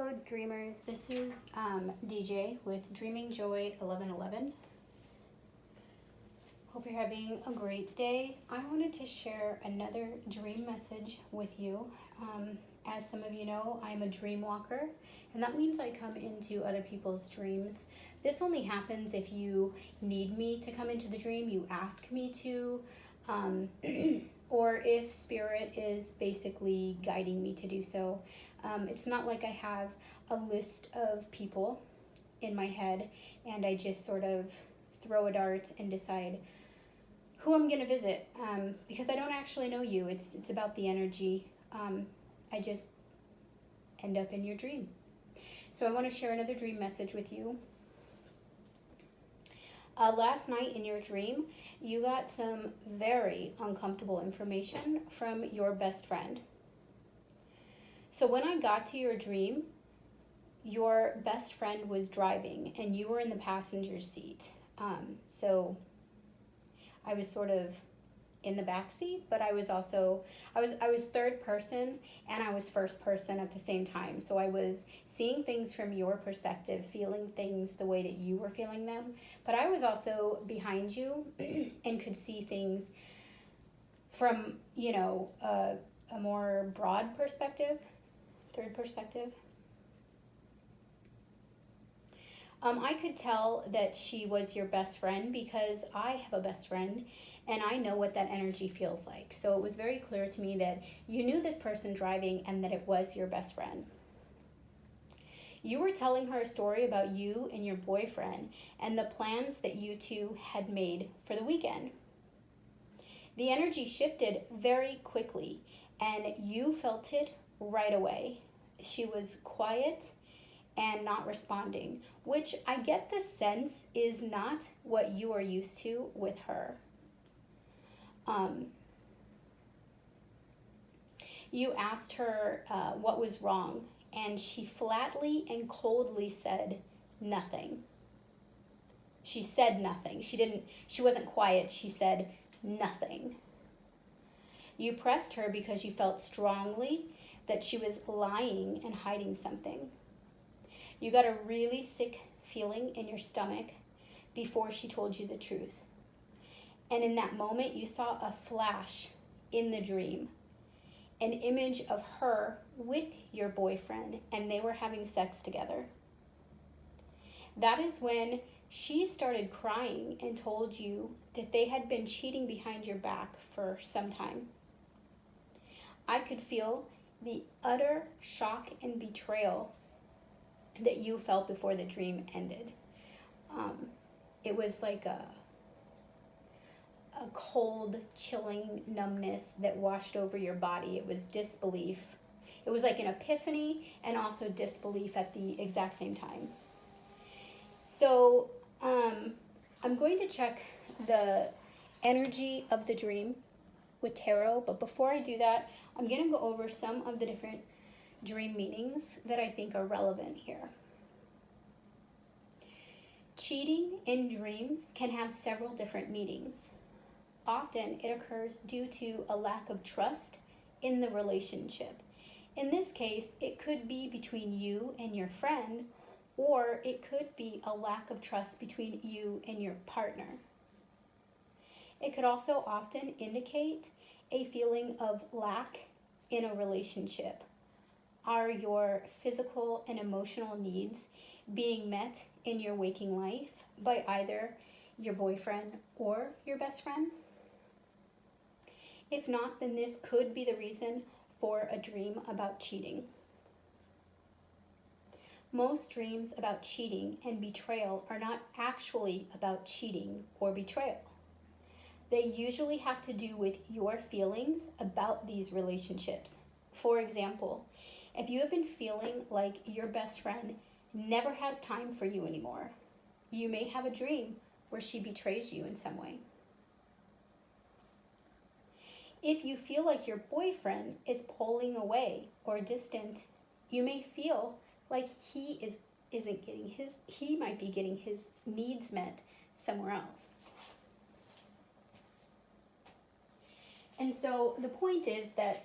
Hello, dreamers. This is DJ with Dreaming Joy 1111. Hope you're having a great day. I wanted to share another dream message with you. As some of you know, I'm a dreamwalker, and that means I come into other people's dreams. This only happens if you need me to come into the dream, you ask me to, or if spirit is basically guiding me to do so. It's not like I have a list of people in my head and I just sort of throw a dart and decide who I'm going to visit, because I don't actually know you. It's about the energy. I just end up in your dream. So I want to share another dream message with you. Last night in your dream, you got some very uncomfortable information from your best friend. So when I got to your dream, your best friend was driving and you were in the passenger seat. So I was sort of in the back seat, but I was also, I was third person and I was first person at the same time. So I was seeing things from your perspective, feeling things the way that you were feeling them. But I was also behind you and could see things from, a more broad perspective. Third perspective. I could tell that she was your best friend because I have a best friend and I know what that energy feels like. So it was very clear to me that you knew this person driving and that it was your best friend. You were telling her a story about you and your boyfriend and the plans that you two had made for the weekend. The energy shifted very quickly and you felt it right away. She was quiet and not responding, which I get the sense is not what you are used to with her. You asked her what was wrong, and she flatly and coldly said nothing. She said nothing. She wasn't quiet. She said nothing. You pressed her because you felt strongly that she was lying and hiding something. You got a really sick feeling in your stomach before she told you the truth. And in that moment, you saw a flash in the dream, an image of her with your boyfriend, and they were having sex together. That is when she started crying and told you that they had been cheating behind your back for some time. I could feel the utter shock and betrayal that you felt before the dream ended. It was like a cold, chilling numbness that washed over your body. It was disbelief. It was like an epiphany and also disbelief at the exact same time. So I'm going to check the energy of the dream with tarot, but before I do that, I'm going to go over some of the different dream meanings that I think are relevant here. Cheating in dreams can have several different meanings. Often it occurs due to a lack of trust in the relationship. In this case, it could be between you and your friend, or it could be a lack of trust between you and your partner. It could also often indicate a feeling of lack in a relationship. Are your physical and emotional needs being met in your waking life by either your boyfriend or your best friend? If not, then this could be the reason for a dream about cheating. Most dreams about cheating and betrayal are not actually about cheating or betrayal. They usually have to do with your feelings about these relationships. For example, if you have been feeling like your best friend never has time for you anymore, you may have a dream where she betrays you in some way. If you feel like your boyfriend is pulling away or distant, you may feel like he might be getting his needs met somewhere else. And so the point is that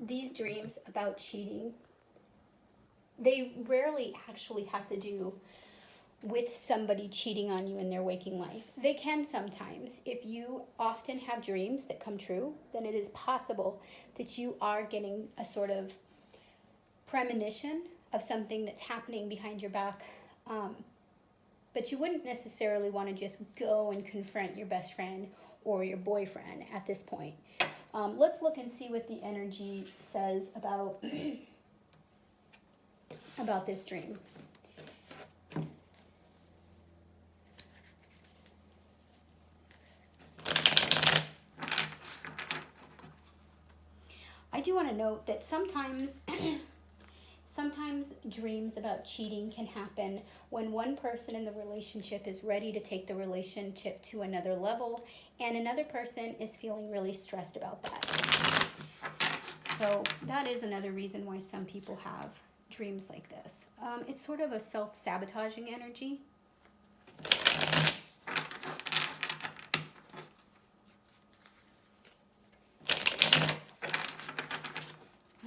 these dreams about cheating they rarely actually have to do with somebody cheating on you in their waking life. They can sometimes. If you often have dreams that come true, then it is possible that you are getting a sort of premonition of something that's happening behind your back. But you wouldn't necessarily want to just go and confront your best friend or your boyfriend at this point. Let's look and see what the energy says about about this dream. I do want to note that sometimes dreams about cheating can happen when one person in the relationship is ready to take the relationship to another level and another person is feeling really stressed about that. So that is another reason why some people have dreams like this. It's sort of a self-sabotaging energy.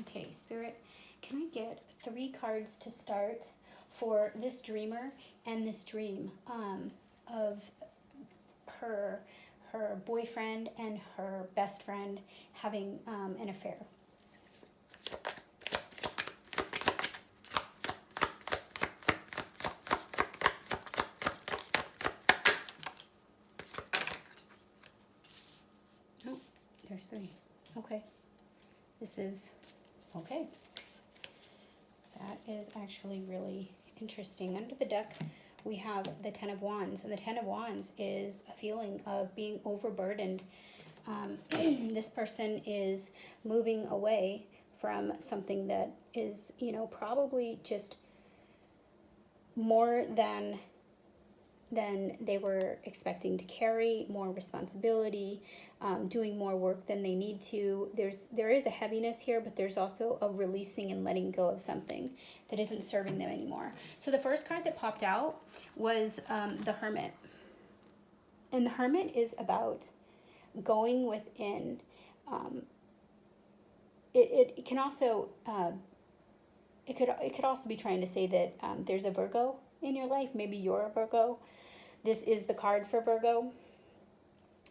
Okay, Spirit, can I get 3 cards to start for this dreamer and this dream of her boyfriend and her best friend having an affair? Oh, there's 3. Okay. This is okay. That is actually really interesting. Under the deck, we have the Ten of Wands, and the Ten of Wands is a feeling of being overburdened. This person is moving away from something that is, probably just more than they were expecting to carry, more responsibility, doing more work than they need to. There is a heaviness here, but there's also a releasing and letting go of something that isn't serving them anymore. So the first card that popped out was the Hermit. And the Hermit is about going within. It can also, it could also be trying to say that there's a Virgo in your life. Maybe you're a Virgo. This is the card for Virgo.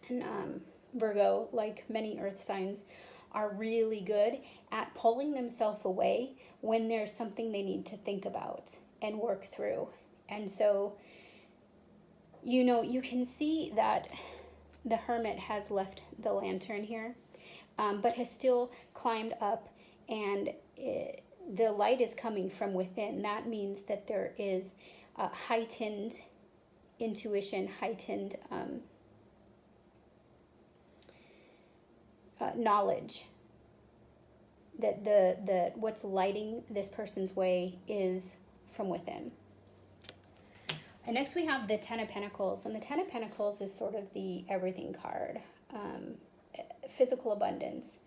And Virgo, like many earth signs, are really good at pulling themselves away when there's something they need to think about and work through. And so, you can see that the Hermit has left the Lantern here, but has still climbed up, and the light is coming from within. That means that there is heightened intuition, heightened knowledge that the what's lighting this person's way is from within. And next we have the Ten of Pentacles, and the Ten of Pentacles is sort of the everything card, physical abundance.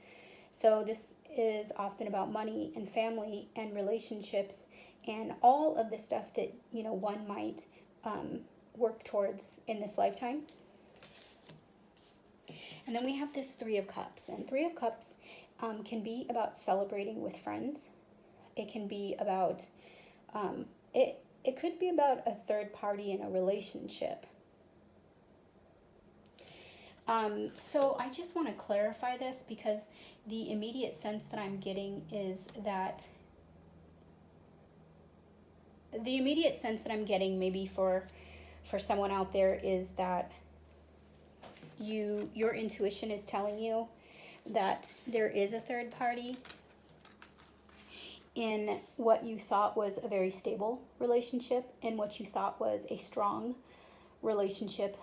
So this is often about money and family and relationships and all of the stuff that one might work towards in this lifetime. And then we have this Three of Cups, and Three of Cups can be about celebrating with friends. It can be about it could be about a third party in a relationship. So I just want to clarify this, because the immediate sense that I'm getting is that maybe for someone out there is that your intuition is telling you that there is a third party in what you thought was a very stable relationship, in what you thought was a strong relationship.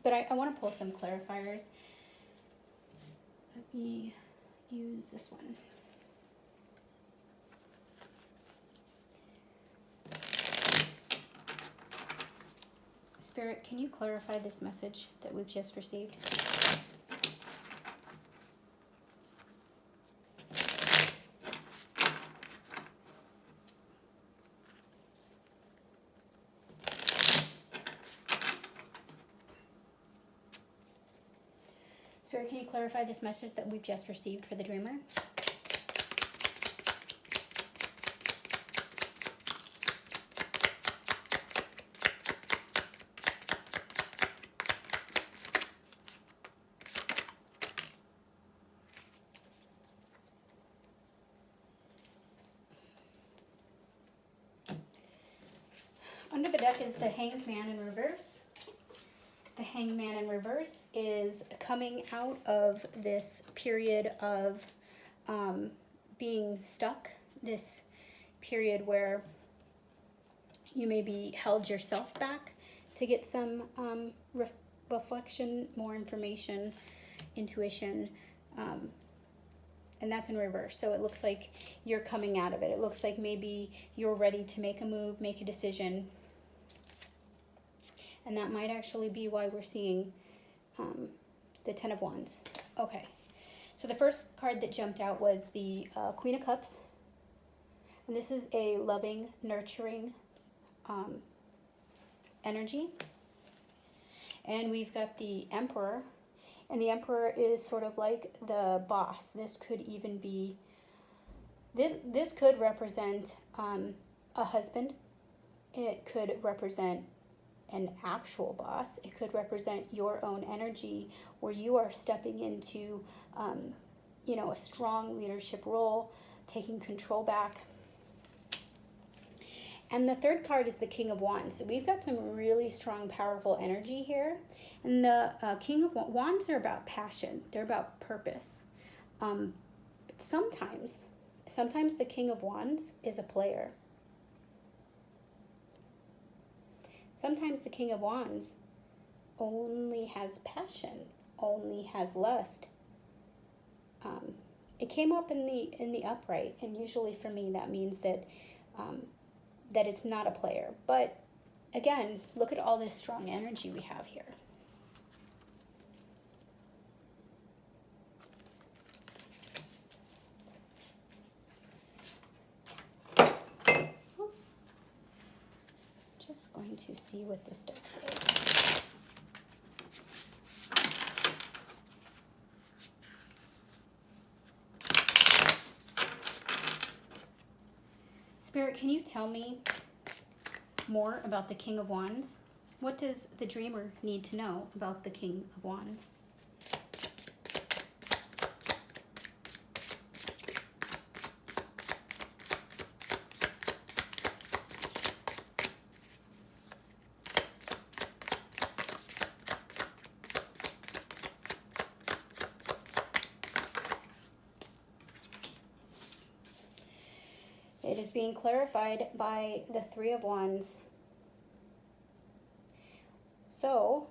But I want to pull some clarifiers. Let me use this one. Spirit, can you clarify this message that we've just received? Spirit, can you clarify this message that we've just received for the dreamer? Under the deck is the Hanged Man in reverse. The Hanged Man in reverse is coming out of this period of being stuck, this period where you maybe held yourself back to get some reflection, more information, intuition, and that's in reverse. So it looks like you're coming out of it. It looks like maybe you're ready to make a move, make a decision, and that might actually be why we're seeing the Ten of Wands. Okay, so the first card that jumped out was the Queen of Cups, and this is a loving, nurturing energy. And we've got the Emperor, and the Emperor is sort of like the boss. This could even be, this could represent a husband. It could represent an actual boss. It could represent your own energy where you are stepping into, you know, a strong leadership role, taking control back. And the third card is the King of Wands. So we've got some really strong, powerful energy here. And the King of Wands are about passion. They're about purpose. But sometimes the King of Wands is a player. Sometimes the King of Wands only has passion, only has lust. It came up in the upright, and usually for me that means that that it's not a player. But again, look at all this strong energy we have here. Oops. Just going to see what this deck says. Spirit, can you tell me more about the King of Wands? What does the dreamer need to know about the King of Wands? It is being clarified by the Three of Wands. So,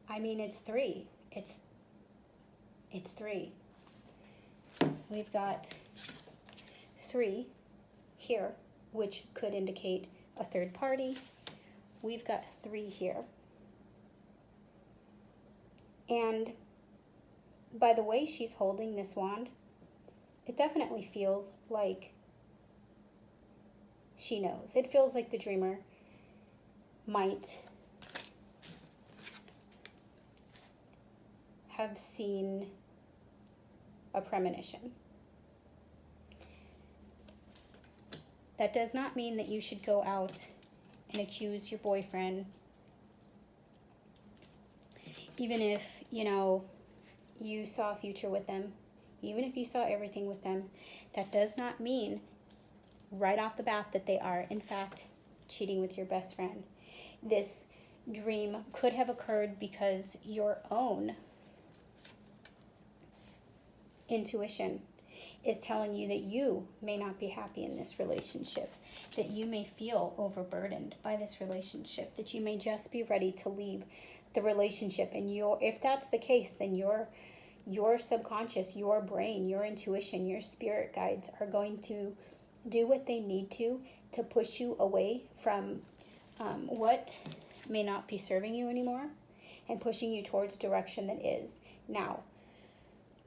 I mean, it's three. It's three. We've got 3 here, which could indicate a third party. We've got 3 here. And by the way she's holding this wand, it definitely feels like she knows. It feels like the dreamer might have seen a premonition. That does not mean that you should go out and accuse your boyfriend, even if, you know, you saw a future with them. Even if you saw everything with them, that does not mean right off the bat that they are, in fact, cheating with your best friend. This dream could have occurred because your own intuition is telling you that you may not be happy in this relationship, that you may feel overburdened by this relationship, that you may just be ready to leave the relationship. And if that's the case, then your subconscious, your brain, your intuition, your spirit guides are going to do what they need to push you away from what may not be serving you anymore and pushing you towards a direction that is. Now,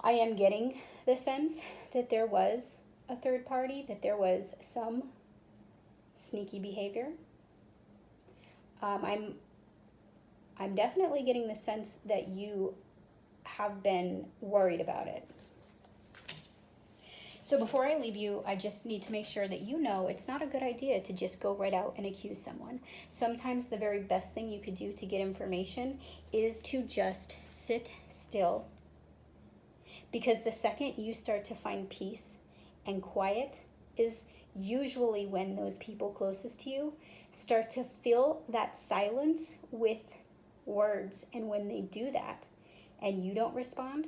I am getting the sense that there was a third party, that there was some sneaky behavior. I'm definitely getting the sense that you have been worried about it. So before I leave you, I just need to make sure that you know it's not a good idea to just go right out and accuse someone. Sometimes the very best thing you could do to get information is to just sit still. Because the second you start to find peace and quiet is usually when those people closest to you start to fill that silence with words. And when they do that and you don't respond,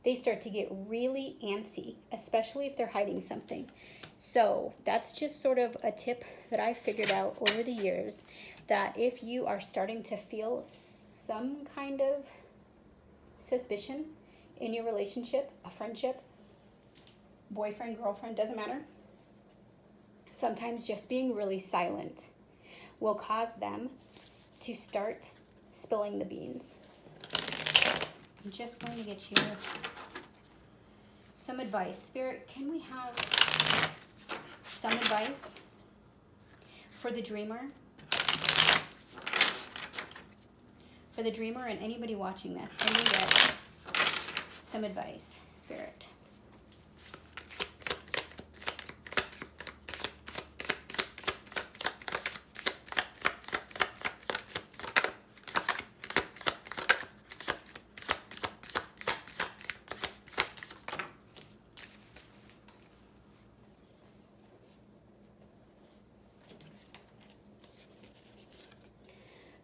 they start to get really antsy, especially if they're hiding something. So that's just sort of a tip that I figured out over the years, that if you are starting to feel some kind of suspicion in your relationship, a friendship, boyfriend, girlfriend, doesn't matter. Sometimes just being really silent will cause them to start spilling the beans. I'm just going to get you some advice. Spirit, can we have some advice for the dreamer? For the dreamer and anybody watching this, can we get some advice, Spirit?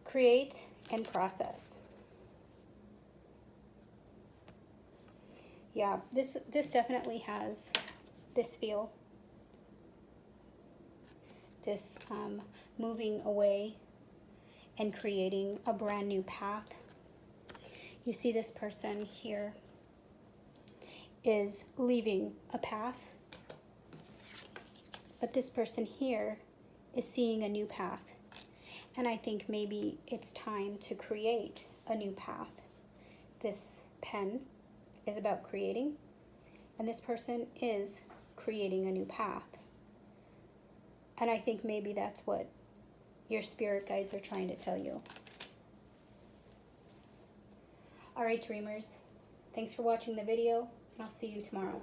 Create and process. Yeah, this definitely has this feel. This moving away and creating a brand new path. You see this person here is leaving a path, but this person here is seeing a new path. And I think maybe it's time to create a new path. This pen is about creating, and this person is creating a new path. And I think maybe that's what your spirit guides are trying to tell you. All right, dreamers, thanks for watching the video, and I'll see you tomorrow.